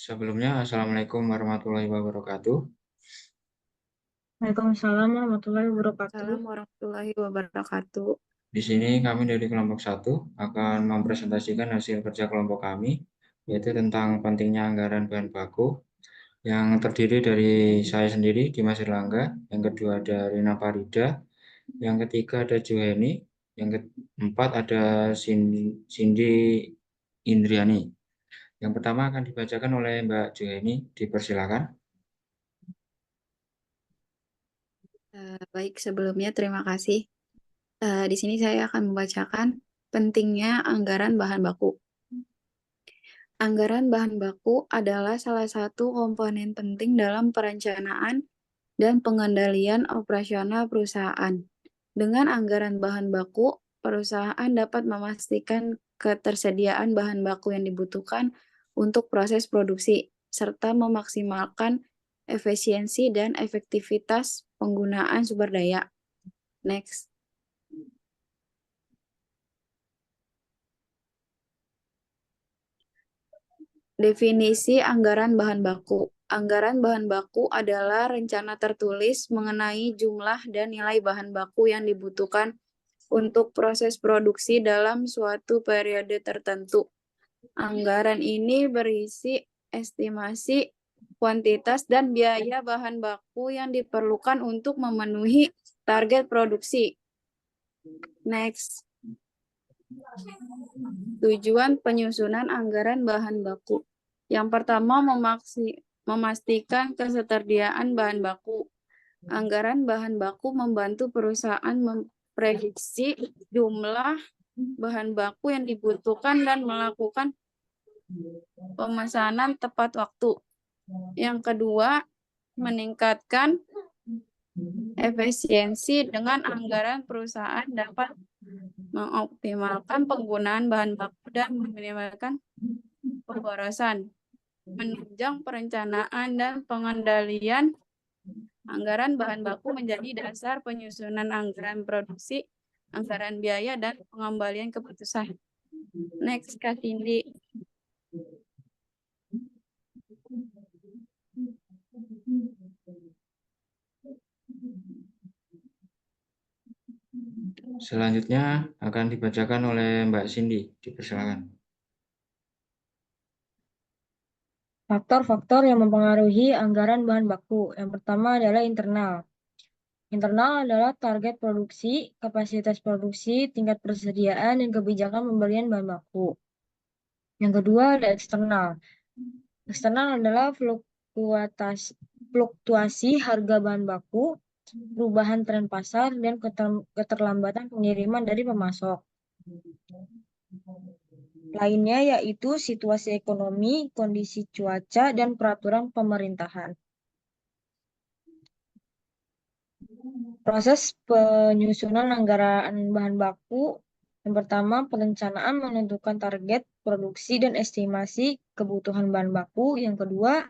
Sebelumnya, Assalamualaikum warahmatullahi wabarakatuh. Waalaikumsalam warahmatullahi wabarakatuh. Salam warahmatullahi wabarakatuh. Di sini kami dari kelompok 1 akan mempresentasikan hasil kerja kelompok kami, yaitu tentang pentingnya anggaran bahan baku, yang terdiri dari saya sendiri, Dimas Erlangga, yang kedua ada Rina Farida, yang ketiga ada Juheni, yang keempat ada Cindy Indriani. Yang pertama akan dibacakan oleh Mbak Juheni, dipersilakan. Baik, sebelumnya terima kasih. Di sini saya akan membacakan pentingnya anggaran bahan baku. Anggaran bahan baku adalah salah satu komponen penting dalam perencanaan dan pengendalian operasional perusahaan. Dengan anggaran bahan baku, perusahaan dapat memastikan ketersediaan bahan baku yang dibutuhkan untuk proses produksi, serta memaksimalkan efisiensi dan efektivitas penggunaan sumber daya. Next. Definisi anggaran bahan baku. Anggaran bahan baku adalah rencana tertulis mengenai jumlah dan nilai bahan baku yang dibutuhkan untuk proses produksi dalam suatu periode tertentu. Anggaran ini berisi estimasi kuantitas dan biaya bahan baku yang diperlukan untuk memenuhi target produksi. Next. Tujuan penyusunan anggaran bahan baku. Yang pertama, memastikan ketersediaan bahan baku. Anggaran bahan baku membantu perusahaan memprediksi jumlah bahan baku yang dibutuhkan dan melakukan pemesanan tepat waktu. Yang kedua, meningkatkan efisiensi. Dengan anggaran perusahaan dapat mengoptimalkan penggunaan bahan baku dan meminimalkan pemborosan. Menunjang perencanaan dan pengendalian anggaran bahan baku menjadi dasar penyusunan anggaran produksi, anggaran biaya, dan pengembalian keputusan. Next, Kak Cindy. Selanjutnya akan dibacakan oleh Mbak Cindy, dipersilakan. Faktor-faktor yang mempengaruhi anggaran bahan baku. Yang pertama adalah internal. Internal adalah target produksi, kapasitas produksi, tingkat persediaan, dan kebijakan pembelian bahan baku. Yang kedua ada eksternal. Eksternal adalah fluktuasi harga bahan baku, perubahan tren pasar, dan keterlambatan pengiriman dari pemasok. Lainnya yaitu situasi ekonomi, kondisi cuaca, dan peraturan pemerintahan. Proses penyusunan anggaran bahan baku. Yang pertama, perencanaan menentukan target produksi dan estimasi kebutuhan bahan baku. Yang kedua,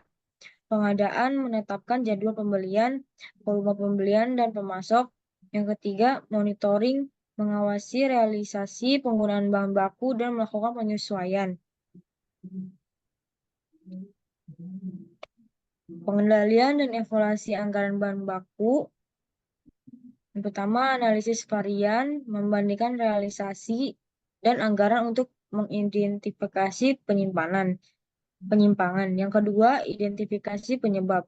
pengadaan menetapkan jadwal pembelian, volume pembelian, dan pemasok. Yang ketiga, monitoring mengawasi realisasi penggunaan bahan baku dan melakukan penyesuaian. Pengendalian dan evaluasi anggaran bahan baku. Yang pertama, analisis varian, membandingkan realisasi dan anggaran untuk mengidentifikasi penyimpangan. Yang kedua, identifikasi penyebab.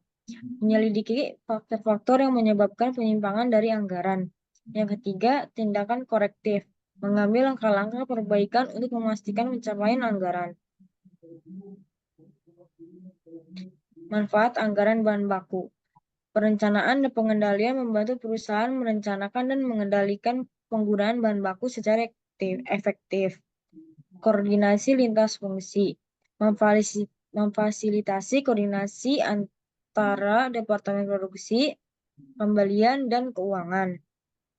Menyelidiki faktor-faktor yang menyebabkan penyimpangan dari anggaran. Yang ketiga, tindakan korektif. Mengambil langkah-langkah perbaikan untuk memastikan pencapaian anggaran. Manfaat anggaran bahan baku. Perencanaan dan pengendalian membantu perusahaan merencanakan dan mengendalikan penggunaan bahan baku secara efektif. Koordinasi lintas fungsi. Memfasilitasi koordinasi antara departemen produksi, pembelian, dan keuangan.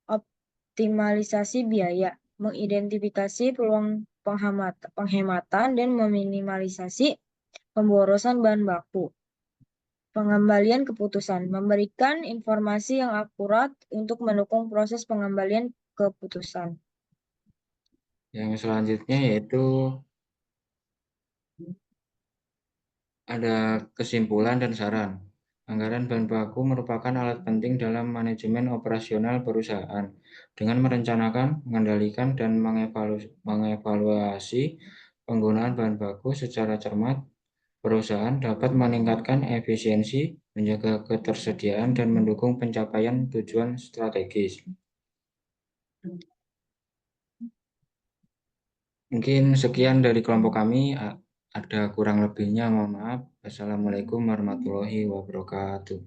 Optimalisasi biaya. Mengidentifikasi peluang penghematan dan meminimalisasi pemborosan bahan baku. Pengembalian keputusan. Memberikan informasi yang akurat untuk mendukung proses pengembalian keputusan. Yang selanjutnya yaitu ada kesimpulan dan saran. Anggaran bahan baku merupakan alat penting dalam manajemen operasional perusahaan. Dengan merencanakan, mengendalikan, dan mengevaluasi penggunaan bahan baku secara cermat, perusahaan dapat meningkatkan efisiensi, menjaga ketersediaan, dan mendukung pencapaian tujuan strategis. Mungkin sekian dari kelompok kami. Ada kurang lebihnya, mohon maaf. Assalamualaikum warahmatullahi wabarakatuh.